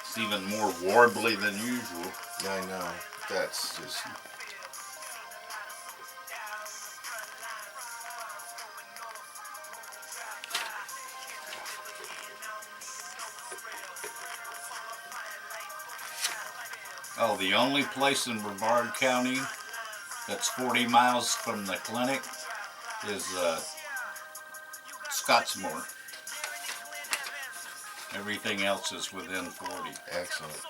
It's even more warbly than usual. Yeah, I know. That's just... Oh, the only place in Brevard County that's 40 miles from the clinic is Scottsmore. Everything else is within 40. Excellent.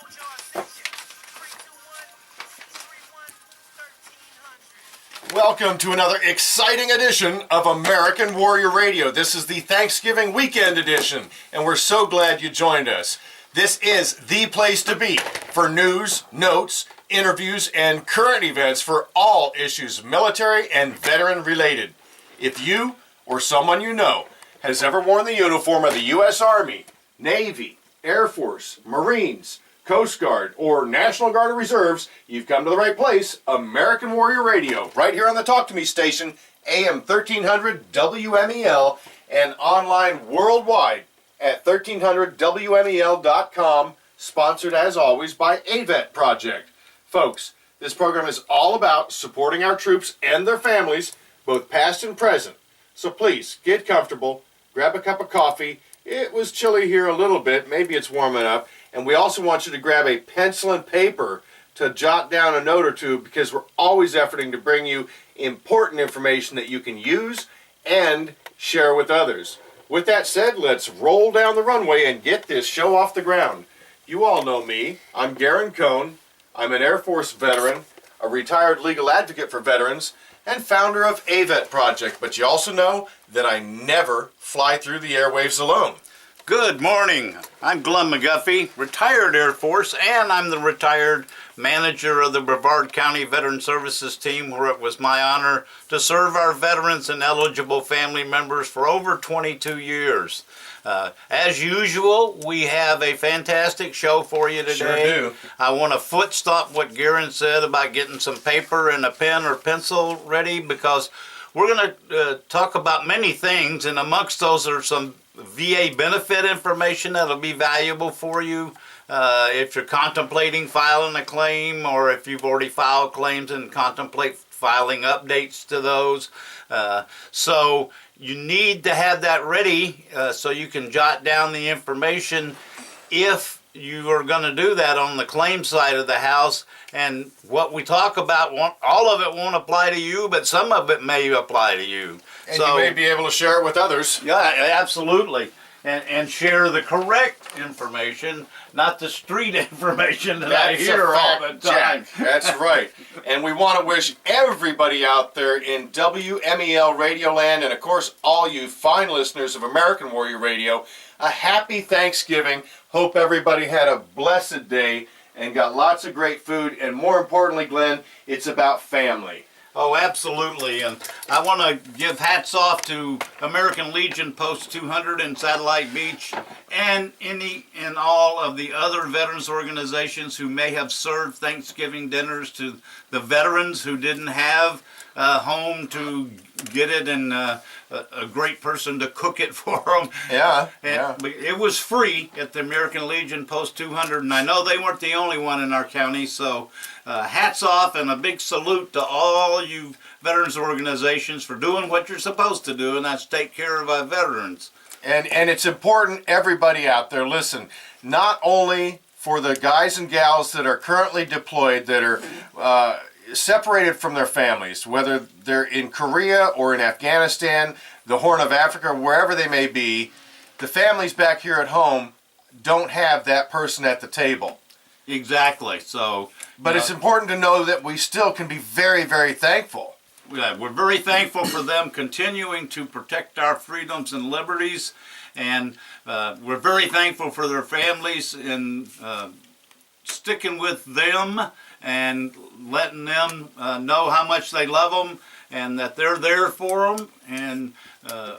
Welcome to another exciting edition of American Warrior Radio. This is the Thanksgiving weekend edition, and we're so glad you joined us. This is the place to be for news, notes, interviews, and current events for all issues military and veteran related. If you or someone you know has ever worn the uniform of the U.S. Army, Navy, Air Force, Marines, Coast Guard, or National Guard or Reserves, you've come to the right place. American Warrior Radio, right here on the Talk to Me station, AM 1300 WMEL, and online worldwide at 1300WMEL.com, sponsored as always by AVET Project. Folks, this program is all about supporting our troops and their families, both past and present. So please, get comfortable, grab a cup of coffee. It was chilly here a little bit, maybe it's warming up. And we also want you to grab a pencil and paper to jot down a note or two, because we're always efforting to bring you important information that you can use and share with others. With that said, let's roll down the runway and get this show off the ground. You all know me. I'm Garen Cohn. I'm an Air Force veteran, a retired legal advocate for veterans, and founder of AVET Project. But you also know that I never fly through the airwaves alone. Good morning. I'm Glenn McGuffey, retired Air Force, and I'm the retired manager of the Brevard County Veteran Services team, where it was my honor to serve our veterans and eligible family members for over 22 years. As usual, we have a fantastic show for you today. Sure do. I want to foot stop what Garen said about getting some paper and a pen or pencil ready, because we're going to talk about many things, and amongst those are some VA benefit information that'll be valuable for you if you're contemplating filing a claim, or if you've already filed claims and contemplate filing updates to those. So you need to have that ready so you can jot down the information if you are going to do that on the claim side of the house. And what we talk about, all of it won't apply to you, but some of it may apply to you. And so, you may be able to share it with others. Yeah, absolutely. And share the correct information, not the street information that I hear all the time. That's right. And we want to wish everybody out there in WMEL Radio Land, and of course all you fine listeners of American Warrior Radio, a happy Thanksgiving. Hope everybody had a blessed day and got lots of great food. And more importantly, Glenn, it's about family. Oh, absolutely. And I want to give hats off to American Legion Post 200 in Satellite Beach, and all of the other veterans organizations who may have served Thanksgiving dinners to the veterans who didn't have a home to get it, and a great person to cook it for them. Yeah, It was free at the American Legion Post 200, and I know they weren't the only one in our county, so hats off and a big salute to all you veterans organizations for doing what you're supposed to do, and that's take care of our veterans. And it's important, everybody out there, listen, not only for the guys and gals that are currently deployed, that are separated from their families, whether they're in Korea or in Afghanistan, the Horn of Africa, wherever they may be, the families back here at home don't have that person at the table. Exactly. So, but it's important to know that we still can be very, very thankful. We're very thankful for them continuing to protect our freedoms and liberties, and we're very thankful for their families and sticking with them and letting them know how much they love them and that they're there for them. And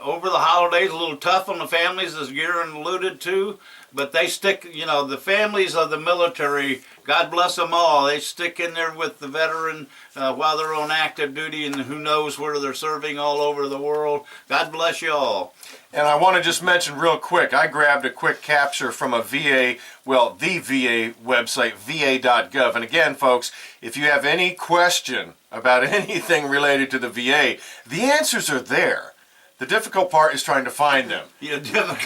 over the holidays, a little tough on the families, as Garen alluded to, But they stick, you know, the families of the military, God bless them all, they stick in there with the veteran while they're on active duty, and who knows where they're serving all over the world. God bless you all. And I want to just mention real quick, I grabbed a quick capture from a VA, well, the VA website, va.gov. And again, folks, if you have any question about anything related to the VA, the answers are there. The difficult part is trying to find them. Yeah,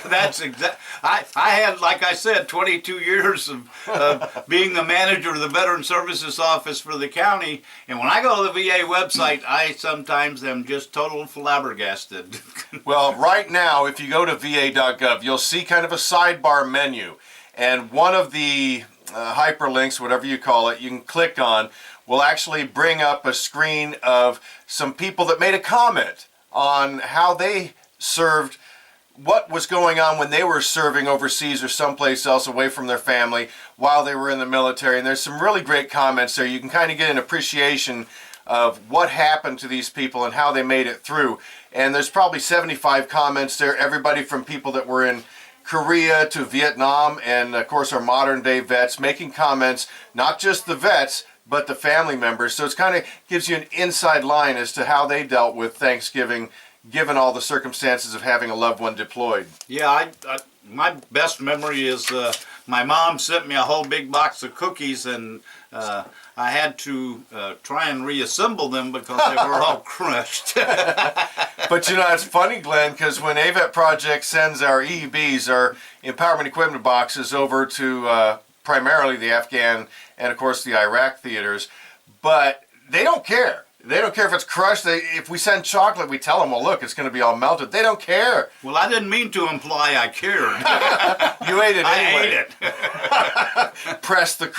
that's exact. I had, like I said, 22 years of being the manager of the Veteran Services Office for the county, and when I go to the VA website, I sometimes am just total flabbergasted. Well, right now, if you go to va.gov, you'll see kind of a sidebar menu, and one of the hyperlinks, whatever you call it, you can click on, will actually bring up a screen of some people that made a comment on how they served, what was going on when they were serving overseas or someplace else away from their family while they were in the military. And there's some really great comments there. You can kind of get an appreciation of what happened to these people and how they made it through. And there's probably 75 comments there, everybody from people that were in Korea to Vietnam, and of course our modern day vets making comments, not just the vets, but the family members. So it's kind of gives you an inside line as to how they dealt with Thanksgiving, given all the circumstances of having a loved one deployed. Yeah, my best memory is my mom sent me a whole big box of cookies, and I had to try and reassemble them because they were all crushed. But you know, it's funny, Glenn, because when AVET Project sends our EEBs, our empowerment equipment boxes, over to primarily the Afghan and of course the Iraq theaters, but they don't care. They don't care if it's crushed. If we send chocolate, we tell them, well, look, it's going to be all melted. They don't care. Well, I didn't mean to imply I cared. You ate it anyway. I ate it. Press the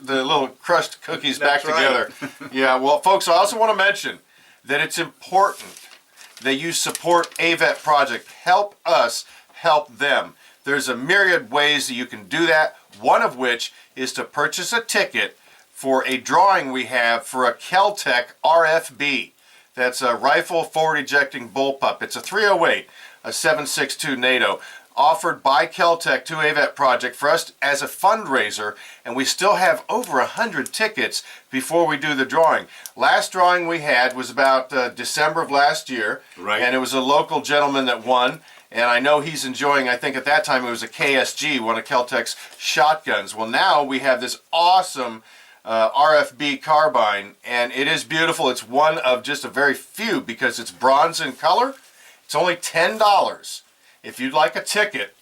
little crushed cookies back That's right. together. Yeah, well, folks, I also want to mention that it's important that you support AVET Project. Help us help them. There's a myriad ways that you can do that, one of which is to purchase a ticket for a drawing we have for a Kel-Tec RFB. That's a rifle forward ejecting bullpup. It's a 308, a 7.62 NATO, offered by Kel-Tec to AVET Project for us as a fundraiser, and we still have over 100 tickets before we do the drawing. Last drawing we had was about December of last year, Right. And it was a local gentleman that won. And I know he's enjoying, I think at that time it was a KSG, one of Kel-Tec's shotguns. Well, now we have this awesome RFB carbine, and it is beautiful. It's one of just a very few because it's bronze in color. It's only $10. If you'd like a ticket,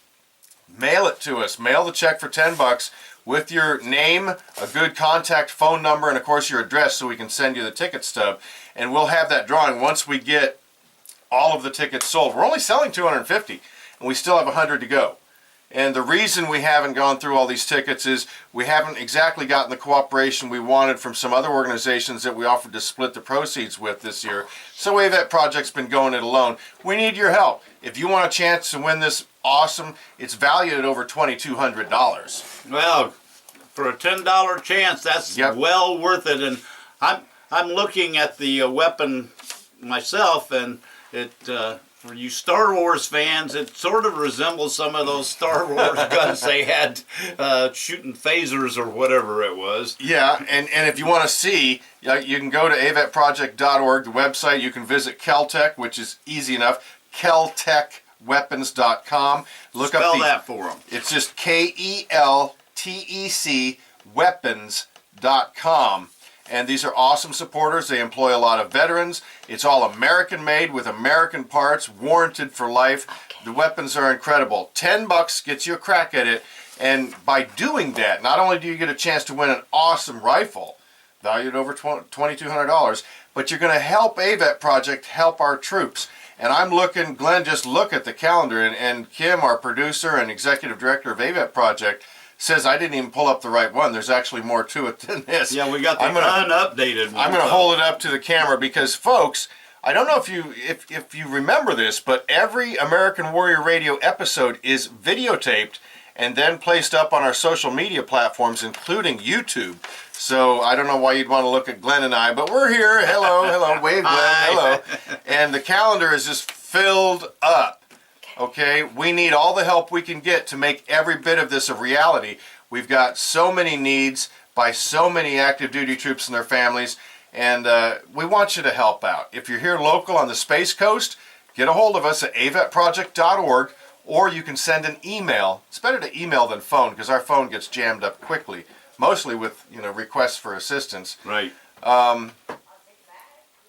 mail it to us. Mail the check for $10 with your name, a good contact phone number, and of course your address so we can send you the ticket stub. And we'll have that drawing once we get all of the tickets sold. We're only selling 250, and we still have 100 to go. And the reason we haven't gone through all these tickets is we haven't exactly gotten the cooperation we wanted from some other organizations that we offered to split the proceeds with this year. So AVET Project's been going it alone. We need your help. If you want a chance to win this awesome, it's valued at over $2,200. Well, for a $10 chance, that's well worth it. And I'm looking at the weapon myself, and it for you Star Wars fans, it sort of resembles some of those Star Wars guns they had shooting phasers or whatever it was. Yeah, and if you want to see, you can go to avetproject.org, the website. You can visit Kel-Tec, which is easy enough, keltecweapons.com. Spell that for them. It's just KELTEC weapons.com. And these are awesome supporters. They employ a lot of veterans. It's all American made with American parts, warranted for life. Okay. The weapons are incredible. $10 gets you a crack at it. And by doing that, not only do you get a chance to win an awesome rifle, valued over $2,200, but you're going to help AVET Project help our troops. And I'm looking, Glenn, just look at the calendar, and Kim, our producer and executive director of AVET Project, says I didn't even pull up the right one. There's actually more to it than this. Yeah, we got the unupdated one. I'm going to hold it up to the camera because, folks, I don't know if you remember this, but every American Warrior Radio episode is videotaped and then placed up on our social media platforms, including YouTube. So I don't know why you'd want to look at Glenn and I, but we're here. Hello, hello, wave, Glenn, hello. And the calendar is just filled up Okay, we need all the help we can get to make every bit of this a reality. We've got so many needs by so many active duty troops and their families, and we want you to help out. If you're here local on the Space Coast, get a hold of us at avetproject.org, or you can send an email. It's better to email than phone because our phone gets jammed up quickly, mostly with requests for assistance. Right.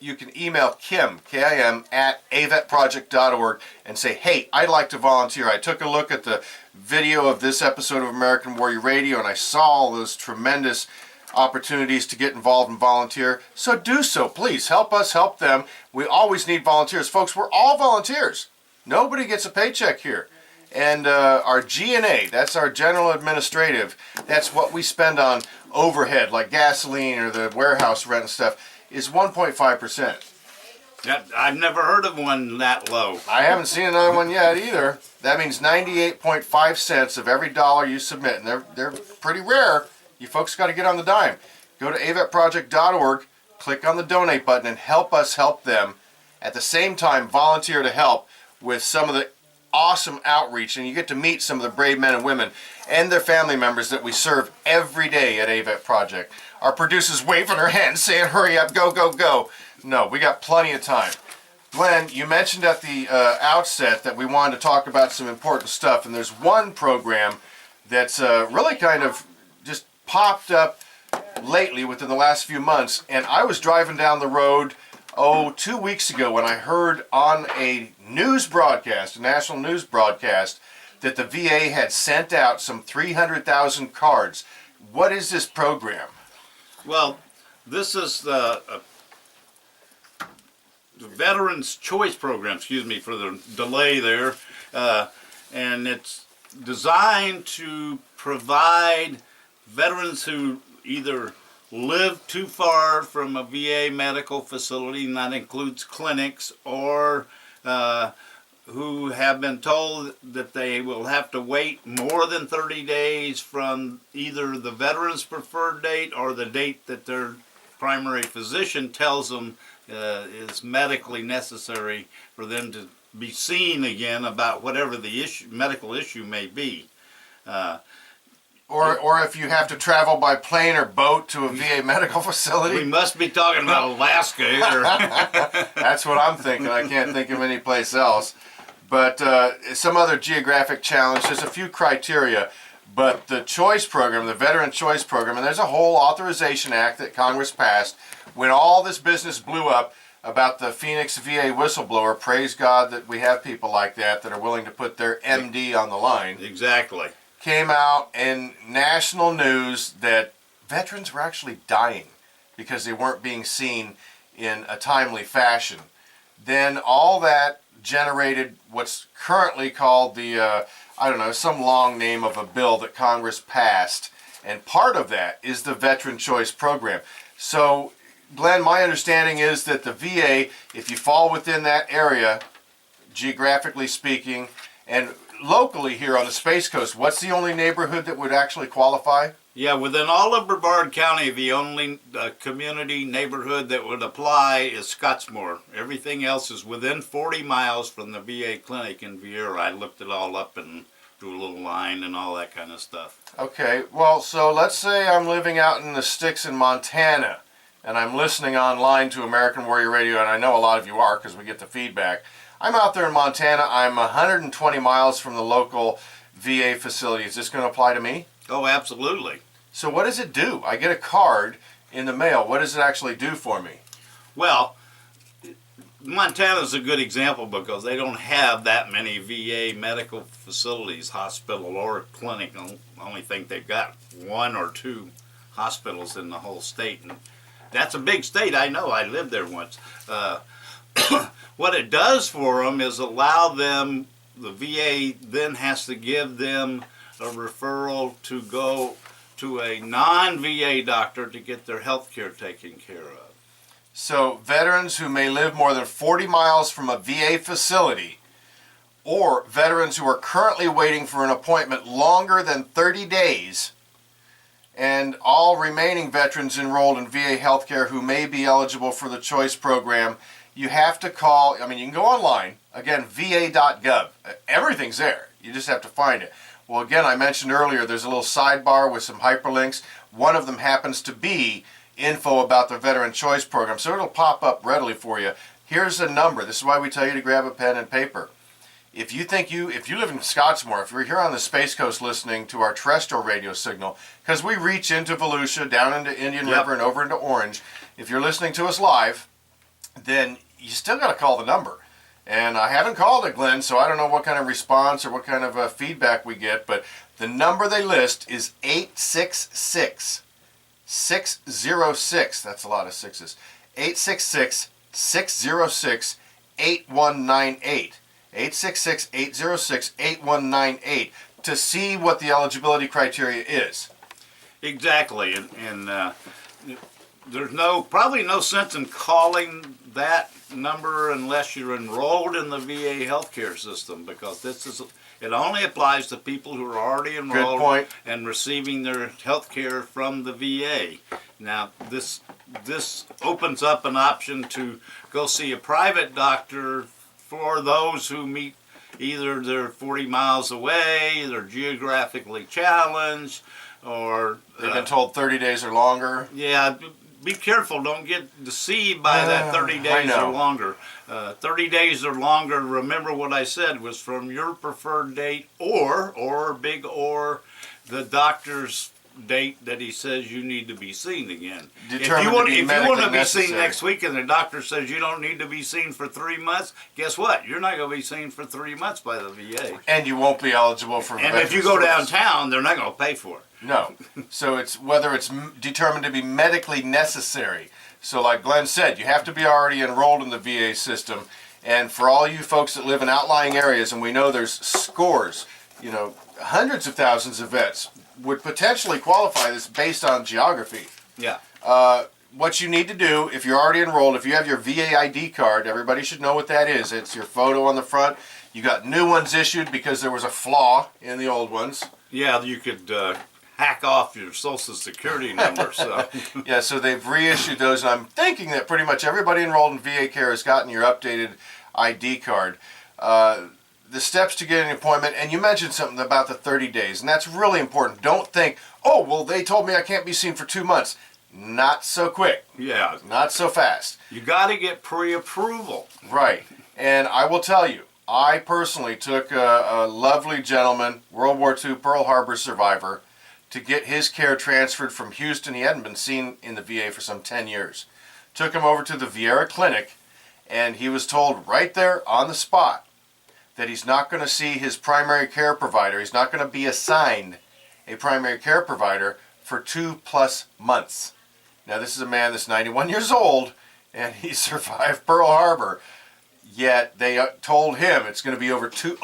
You can email Kim, K-I-M, at avetproject.org and say, hey, I'd like to volunteer. I took a look at the video of this episode of American Warrior Radio and I saw all those tremendous opportunities to get involved and volunteer. So do so, please. Help us, help them. We always need volunteers. Folks, we're all volunteers. Nobody gets a paycheck here. And our G&A, that's our general administrative, that's what we spend on overhead, like gasoline or the warehouse rent and stuff, is 1.5%. I've never heard of one that low. I haven't seen another one yet either. That means 98.5 cents of every dollar you submit, and they're pretty rare. You folks got to get on the dime. Go to avetproject.org, click on the donate button, and help us help them. At the same time, volunteer to help with some of the awesome outreach, and you get to meet some of the brave men and women and their family members that we serve every day at AVET Project. Our producer's waving her hand saying, hurry up, go, go, go. No, we got plenty of time. Glenn, you mentioned at the outset that we wanted to talk about some important stuff, and there's one program that's really kind of just popped up lately within the last few months, and I was driving down the road 2 weeks ago when I heard on a news broadcast, a national news broadcast, that the VA had sent out some 300,000 cards. What is this program? Well, this is the Veterans Choice Program, excuse me for the delay there, and it's designed to provide veterans who either live too far from a VA medical facility, and that includes clinics, or who have been told that they will have to wait more than 30 days from either the veteran's preferred date or the date that their primary physician tells them is medically necessary for them to be seen again about whatever the medical issue may be. Or if you have to travel by plane or boat to a VA medical facility. We must be talking about Alaska here. That's what I'm thinking. I can't think of any place else. But some other geographic challenge. There's a few criteria. But the Choice Program, the Veteran Choice Program, and there's a whole authorization act that Congress passed when all this business blew up about the Phoenix VA whistleblower. Praise God that we have people like that are willing to put their MD on the line. Exactly. Came out in national news that veterans were actually dying because they weren't being seen in a timely fashion. Then all that generated what's currently called the, some long name of a bill that Congress passed. And part of that is the Veteran Choice Program. So, Glenn, my understanding is that the VA, if you fall within that area, geographically speaking, and locally here on the Space Coast, what's the only neighborhood that would actually qualify? Yeah, within all of Brevard County, the only community neighborhood that would apply is Scottsmore. Everything else is within 40 miles from the VA clinic in Viera. I looked it all up and drew a little line and all that kind of stuff. Okay, well, so let's say I'm living out in the sticks in Montana, and I'm listening online to American Warrior Radio, and I know a lot of you are because we get the feedback. I'm out there in Montana. I'm 120 miles from the local VA facility. Is this going to apply to me? Oh, absolutely. So what does it do? I get a card in the mail. What does it actually do for me? Well, Montana's a good example because they don't have that many VA medical facilities, hospital or clinic. I only think they've got 1 or 2 hospitals in the whole state. And that's a big state. I know. I lived there once. What it does for them is allow them, the VA then has to give them a referral to go to a non-VA doctor to get their health care taken care of. So veterans who may live more than 40 miles from a VA facility, or veterans who are currently waiting for an appointment longer than 30 days, and all remaining veterans enrolled in VA healthcare who may be eligible for the Choice Program you have to call. I mean, you can go online, again, va.gov. Everything's there. You just have to find it. Well, again, I mentioned earlier, there's a little sidebar with some hyperlinks. One of them happens to be info about the Veteran Choice Program, so it'll pop up readily for you. Here's a number. This is why we tell you to grab a pen and paper. If you live in Scottsmore, if you're here on the Space Coast listening to our terrestrial radio signal, because we reach into Volusia, down into Indian River, and over into Orange, if you're listening to us live, then you still got to call the number. And I haven't called it, Glenn, so I don't know what kind of response or what kind of feedback we get, but the number they list is 866-606. That's a lot of sixes. 866-606-8198. 866-806-8198 to see what the eligibility criteria is. Exactly, and there's probably no sense in calling that number unless you're enrolled in the VA healthcare system, because it only applies to people who are already enrolled. Good point. And receiving their health care from the VA. Now, this opens up an option to go see a private doctor for those who meet either they're 40 miles away, they're geographically challenged, or They've been told 30 days or longer. yeah, be careful. Don't get deceived by that 30 days or longer. 30 days or longer, remember what I said, was from your preferred date or big or the doctor's date that he says you need to be seen again. If you want to be seen next week and the doctor says you don't need to be seen for 3 months, guess what? You're not going to be seen for 3 months by the VA. And you won't be eligible for And if you go downtown, they're not going to pay for it. No. So it's whether it's determined to be medically necessary. So like Glenn said, you have to be already enrolled in the VA system. And for all you folks that live in outlying areas, and we know there's scores, hundreds of thousands of vets would potentially qualify this based on geography. Yeah. What you need to do, if you're already enrolled, if you have your VA ID card, everybody should know what that is. It's your photo on the front. You got new ones issued because there was a flaw in the old ones. Yeah, you could hack off your social security number. So Yeah, so they've reissued those, and I'm thinking that pretty much everybody enrolled in VA Care has gotten your updated ID card. The steps to get an appointment, and you mentioned something about the 30 days, and that's really important. Don't think, oh, well, they told me I can't be seen for 2 months. Not so quick. yeah, Not so fast. you got to get pre-approval. Right. And I will tell you, I personally took a lovely gentleman, World War II Pearl Harbor survivor, to get his care transferred from Houston. He hadn't been seen in the VA for some 10 years. Took him over to the Viera Clinic, and he was told right there on the spot that he's not going to see his primary care provider. He's not going to be assigned a primary care provider for 2+ months. Now, this is a man that's 91 years old, and he survived Pearl Harbor. Yet they told him it's going to be over 2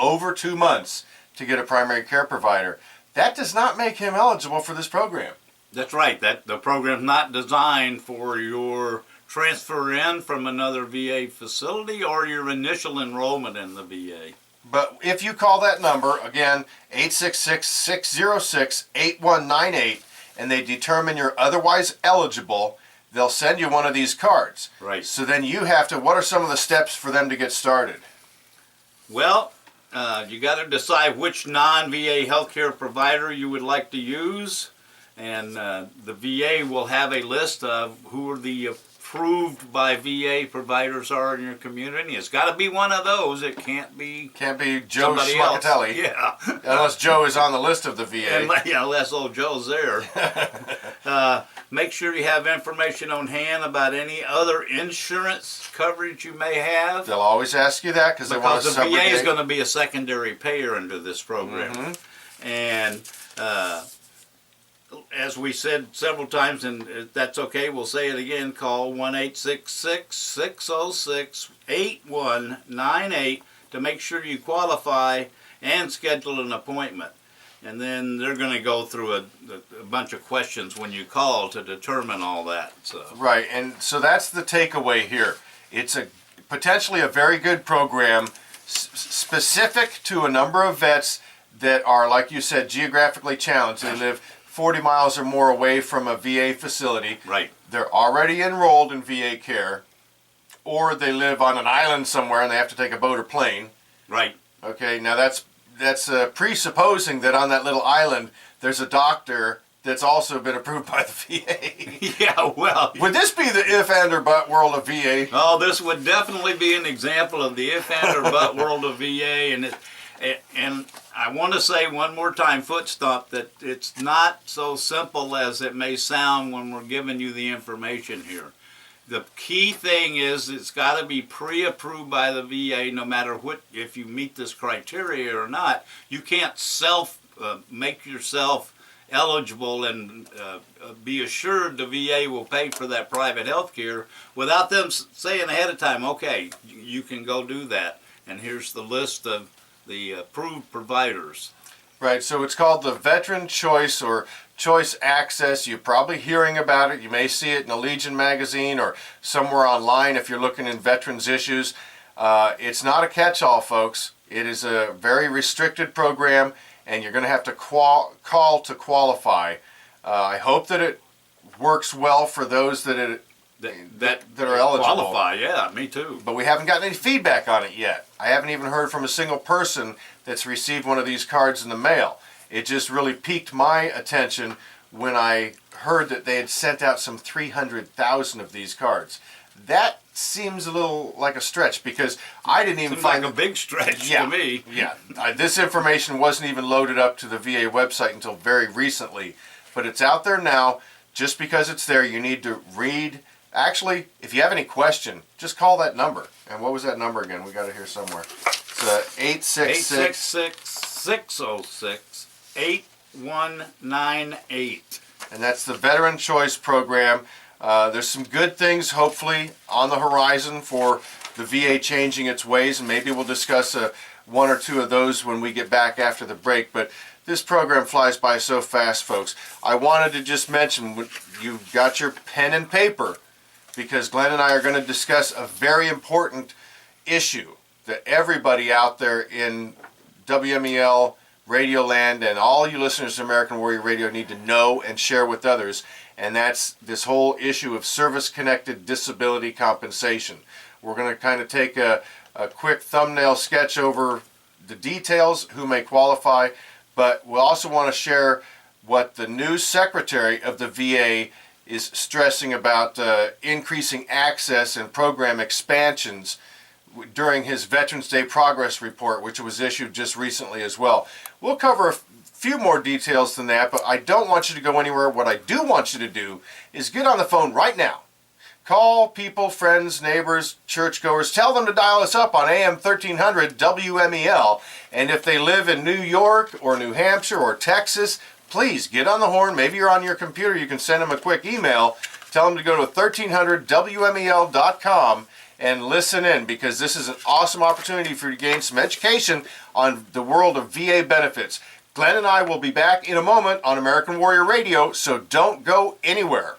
months to get a primary care provider. That does not make him eligible for this program. That's right. That the program's not designed for your transfer in from another VA facility or your initial enrollment in the VA. But if you call that number, again, 866-606-8198, and they determine you're otherwise eligible, they'll send you one of these cards. Right. So then you have to, what are some of the steps for them to get started? Well, you got to decide which non-VA healthcare provider you would like to use, and the VA will have a list of who are the approved by VA providers are in your community. It's got to be one of those. It can't be Joe somebody else. Schmuckatelli. Yeah. Unless Joe is on the list of the VA. Unless old Joe's there. Make sure you have information on hand about any other insurance coverage you may have. They'll always ask you that because they want to Because the VA is going to be a secondary payer under this program. Mm-hmm. And as we said several times, and if that's okay, we'll say it again, call 1-866-606-8198 to make sure you qualify and schedule an appointment. And then they're going to go through a bunch of questions when you call to determine all that. So. Right, and so that's the takeaway here. It's potentially a very good program specific to a number of vets that are, like you said, geographically challenged. They live 40 miles or more away from a VA facility. Right. They're already enrolled in VA care, or they live on an island somewhere and they have to take a boat or plane. Right. Okay, now that's presupposing that on that little island there's a doctor that's also been approved by the VA. Yeah, well. Would this be the if and or but world of VA? Oh, this would definitely be an example of the if and or but world of VA, and I want to say one more time, foot stomp, that it's not so simple as it may sound when we're giving you the information here. The key thing is it's got to be pre-approved by the VA, no matter what, if you meet this criteria or not. You can't make yourself eligible and be assured the VA will pay for that private health care without them saying ahead of time, okay, you can go do that. And here's the list of the approved providers. Right, so it's called the Veteran Choice or Choice Access. You're probably hearing about it. You may see it in a Legion magazine or somewhere online if you're looking in veterans issues. It's not a catch-all, folks. It is a very restricted program, and you're going to have to call to qualify. I hope that it works well for those that are eligible. Qualify, yeah, me too. But we haven't gotten any feedback on it yet. I haven't even heard from a single person that's received one of these cards in the mail. It just really piqued my attention when I heard that they had sent out some 300,000 of these cards. That seems a little like a stretch because I didn't even Seems find like a big stretch yeah, to me. Yeah, this information wasn't even loaded up to the VA website until very recently, but it's out there now. Just because it's there, you need to read. Actually, if you have any question, just call that number. And what was that number again? We got it here somewhere. It's 866-606-8198. And that's the Veteran Choice Program. There's some good things, hopefully, on the horizon for the VA changing its ways, and maybe we'll discuss one or two of those when we get back after the break. But this program flies by so fast, folks. I wanted to just mention, you've got your pen and paper, because Glenn and I are going to discuss a very important issue that everybody out there in WMEL, Radio Land, and all you listeners to American Warrior Radio need to know and share with others, and that's this whole issue of service-connected disability compensation. We're going to kind of take a quick thumbnail sketch over the details, who may qualify, but we'll also want to share what the new Secretary of the VA is stressing about increasing access and program expansions during his Veterans Day Progress Report, which was issued just recently as well. We'll cover a few more details than that, but I don't want you to go anywhere. What I do want you to do is get on the phone right now. Call people, friends, neighbors, churchgoers. Tell them to dial us up on AM 1300 WMEL. And if they live in New York or New Hampshire or Texas, please get on the horn. Maybe you're on your computer. You can send them a quick email. Tell them to go to 1300WMEL.com and listen in, because this is an awesome opportunity for you to gain some education on the world of VA benefits. Glenn and I will be back in a moment on American Warrior Radio, so don't go anywhere.